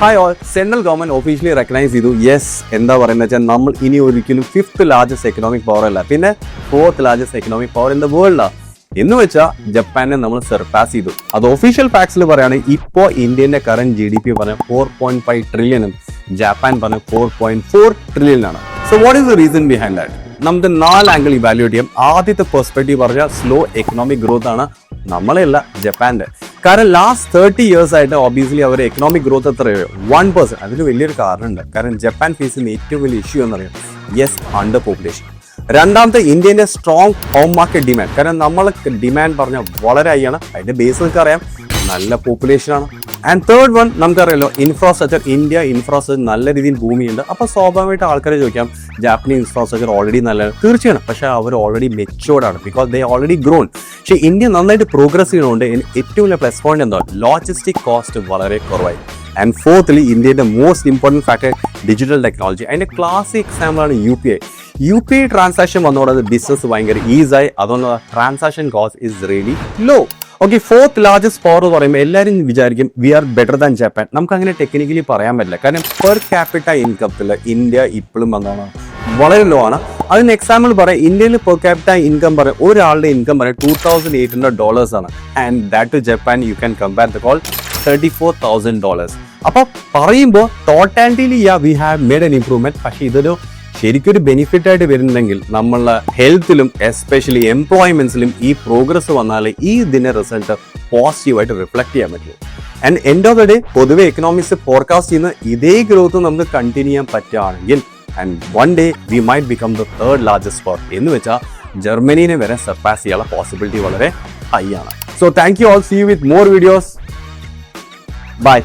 Hi all, Central government officially recognized ചെയ്തു yes എന്താ പറയുന്നത് വെച്ചാൽ നമ്മൾ ഇനി ഒരിക്കലും 5th largest economic power അല്ല, പിന്നെ 4th largest economic power in the world ആണ്. എന്ന് വെച്ചാൽ ജപ്പാനെ നമ്മൾ സർപാസ് ചെയ്തു. അത് ഒഫീഷ്യൽ ഫാക്ട്സിൽ പറയുകയാണെങ്കിൽ ഇപ്പോൾ ഇന്ത്യന്റെ കറന്റ് GDP പറഞ്ഞ 4.5 ട്രില്യണും ജപ്പാൻ പറഞ്ഞ 4.4 ട്രില്യൺ ആണ്. So what is the reason behind that? നമുക്ക് 4 ആംഗിൾ ഇവാലുവേറ്റ് ചെയ്യാം. ആദ്യത്തെ പെർസ്പെക്റ്റീവ് പറഞ്ഞാൽ സ്ലോ എക്കണോമിക് ഗ്രോത്ത് ആണ്, നമ്മളെയല്ല ജപ്പാന്റെ. കാരണം ലാസ്റ്റ് 30 years ആയിട്ട് ഒബിയസ്ലി അവർ എക്കണോമിക് ഗ്രോത്ത് എത്രയോ 1%. അതിന് വലിയൊരു കാരണമുണ്ട്. കാരണം ജപ്പാൻ ഫേസ് ചെയ്യുന്ന ഏറ്റവും വലിയ ഇഷ്യൂ എന്നറിയാം യെസ് അണ്ടർ പോപ്പുലേഷൻ. രണ്ടാമത്തെ ഇന്ത്യന്റെ സ്ട്രോങ് ഹോം മാർക്കറ്റ് ഡിമാൻഡ്. കാരണം നമ്മൾക്ക് ഡിമാൻഡ് പറഞ്ഞാൽ വളരെ ഹൈ ആണ്, അതിന്റെ ബേസ് നമുക്ക് അറിയാം, നല്ല പോപ്പുലേഷൻ ആണ്. ആൻഡ് തേർഡ് വൺ നമുക്കറിയാലോ ഇൻഫ്രാസ്ട്രക്ചർ. ഇന്ത്യ ഇൻഫ്രാസ്ട്രക്ചർ നല്ല രീതിയിൽ ഭൂമിയുണ്ട്. അപ്പോൾ സ്വാഭാവികമായിട്ട് ആൾക്കാരെ ചോദിക്കാം ജാപ്പനീസ് ഇൻഫ്രാസ്ട്രക്ചർ ഓൾറെഡി നല്ല തീർച്ചയാണ്, പക്ഷേ അവർ ഓൾറെഡി മെച്ചുവേർഡ് ആണ്, ബിക്കോസ് ദേ ഓൾറെഡി ഗ്രോൺ. പക്ഷേ ഇന്ത്യ നന്നായിട്ട് പ്രോഗ്രസ് ചെയ്യുന്നതുകൊണ്ട് ഏറ്റവും വലിയ പ്ലസ് പോയിന്റ് എന്താ, ലോജിസ്റ്റിക് കോസ്റ്റ് വളരെ കുറവായി. ആൻഡ് ഫോർത്തിലി ഇന്ത്യയുടെ most important factor digital technology. അതിന്റെ ക്ലാസിക് എക്സാമ്പിളാണ് UPI ട്രാൻസാക്ഷൻ വന്നതോടെ ബിസിനസ് ഭയങ്കര ഈസായി. അതുകൊണ്ട് transaction cost is really low. Okay, 4th largest power എന്ന് പറയുമ്പോൾ എല്ലാവരും വിചാരിക്കും we are better than Japan. നമുക്ക് അങ്ങനെ ടെക്നിക്കലി പറയാൻ പറ്റില്ല. കാരണം പെർ ക്യാപിറ്റ ഇൻകത്തിൽ ഇന്ത്യ ഇപ്പോഴും എന്താണ് വളരെ ലോ ആണ്. അതിന് എക്സാമ്പിൾ പറയാം, ഇന്ത്യയിൽ പെർ ക്യാപിറ്റ ഇൻകം പറയാം, ഒരാളുടെ ഇൻകം പറയാം $2,800 ആണ്. And that to Japan you can compare the call $34,000. അപ്പോൾ പറയുമ്പോൾ ടോട്ടാലിറ്റിയിലി we have made an improvement. പക്ഷേ ഇതൊരു ശരിക്കൊരു ബെനിഫിറ്റ് ആയിട്ട് വരുന്നുണ്ടെങ്കിൽ നമ്മളെ ഹെൽത്തിലും എസ്പെഷ്യലി എംപ്ലോയ്മെന്റ്സിലും ഈ പ്രോഗ്രസ് വന്നാൽ ഈ ഇതിന്റെ റിസൾട്ട് പോസിറ്റീവായിട്ട് റിഫ്ലക്ട് ചെയ്യാൻ പറ്റും. And end of the day പൊതുവെ എക്കണോമിക്സ് ഫോർകാസ്റ്റ് ചെയ്യുന്ന ഇതേ ഗ്രോത്ത് നമുക്ക് കണ്ടിന്യൂ ചെയ്യാൻ പറ്റുകയാണെങ്കിൽ and one day we might become the 3rd largest power. എന്ന് വെച്ചാൽ ജർമ്മനീനെ വരെ സർപ്പാസ് ചെയ്യാനുള്ള പോസിബിലിറ്റി വളരെ ഹൈ ആണ്. So thank you all, see you with more videos. By.